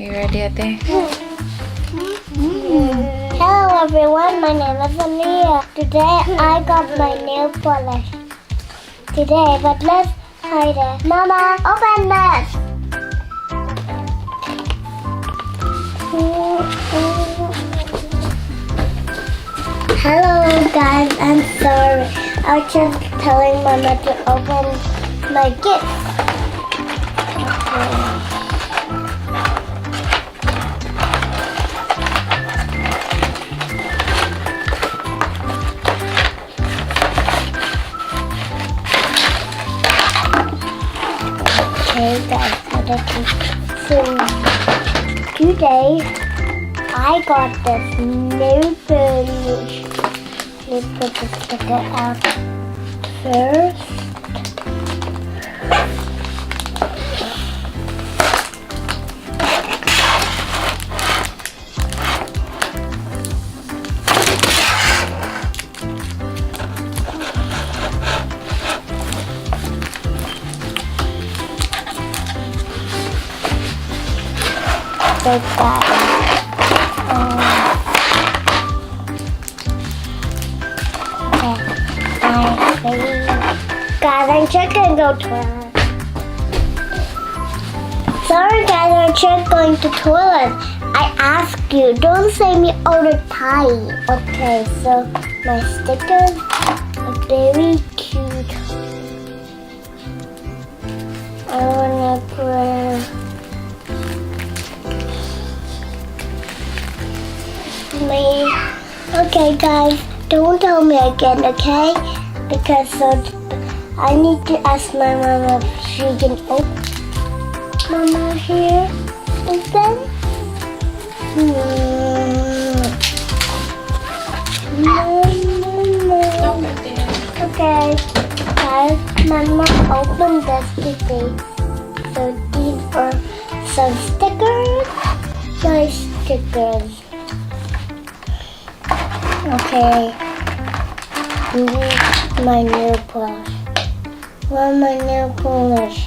you ready, Ate? Hello everyone, my name is Amia. Today I got my nail polish. But let's hide it. Mama, open this! Hello guys, I'm sorry. I was just telling Mama to open my gift. Okay guys, so today I got this new polish. Let's put the sticker out first. Like that. Guys, I'm just gonna go toilet. Sorry guys, I'm just going to toilet. I ask you, don't say me all the time. Okay, so my stickers are very cute. I wanna put okay guys, don't tell me again, okay? Because I need to ask my mama if she can open. Mama here, open? No. Okay, guys, Mama opened this today. So these are some stickers. Nice stickers. Okay, my nail polish. Where's my nail polish?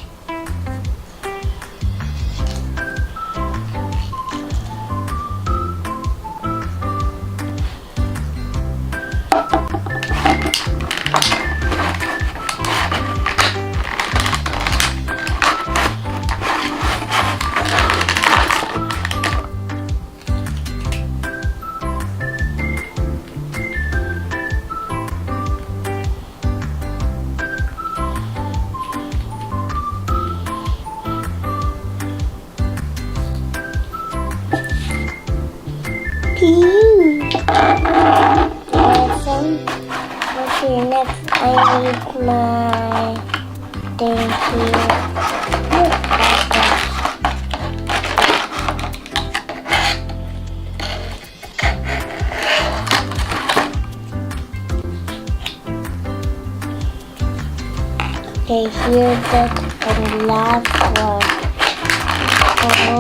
Awesome. Okay, next I need my thing here. Okay, here's the last one.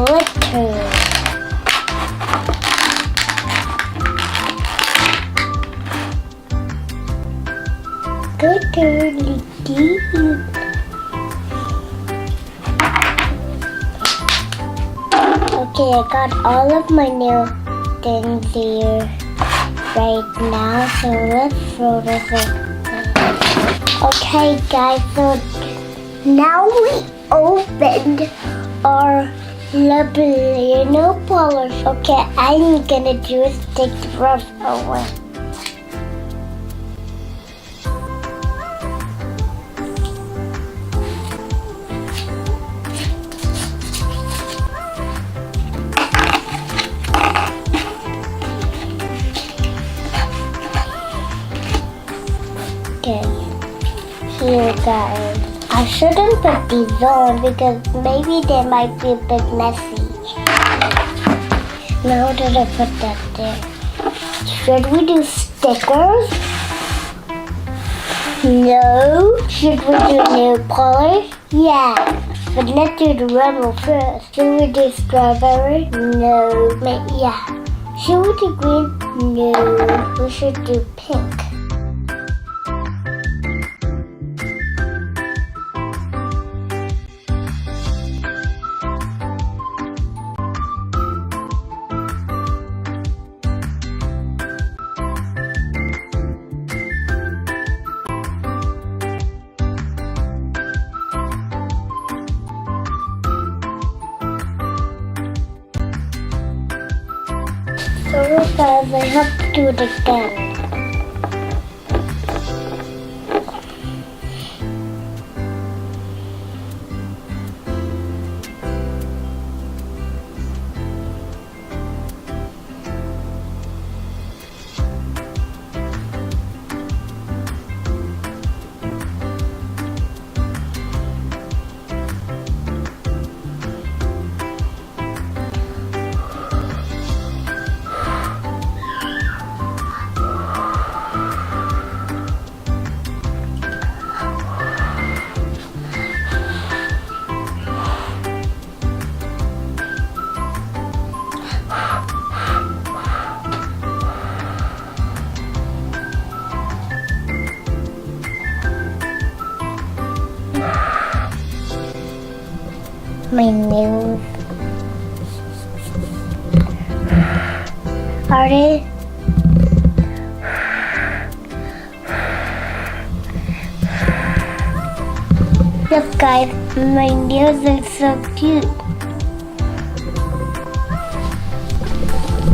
Glitter. Curly cute. Okay, I got all of my nail things here right now, so let's throw this in. Okay guys, so now we opened our lovely nail polish. Okay, I'm gonna do is take the brush away. Okay, here guys. I shouldn't put these on because maybe they might be a bit messy. Now that I put that there, should we do stickers? No. Should we do nail polish? Yeah. But let's do the rebel first. Should we do strawberry? No. Yeah. Should we do green? No. We should do pink. Sorry guys, I have to do it again. My nails are they? Look guys, my nails are so cute.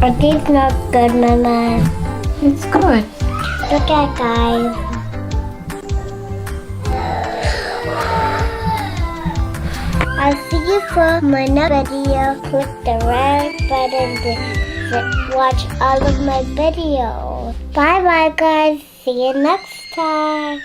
Are these not good, Mama? It's good. Look at guys. I'll see you for my next video. Click the red button to watch all of my videos. Bye bye guys. See you next time.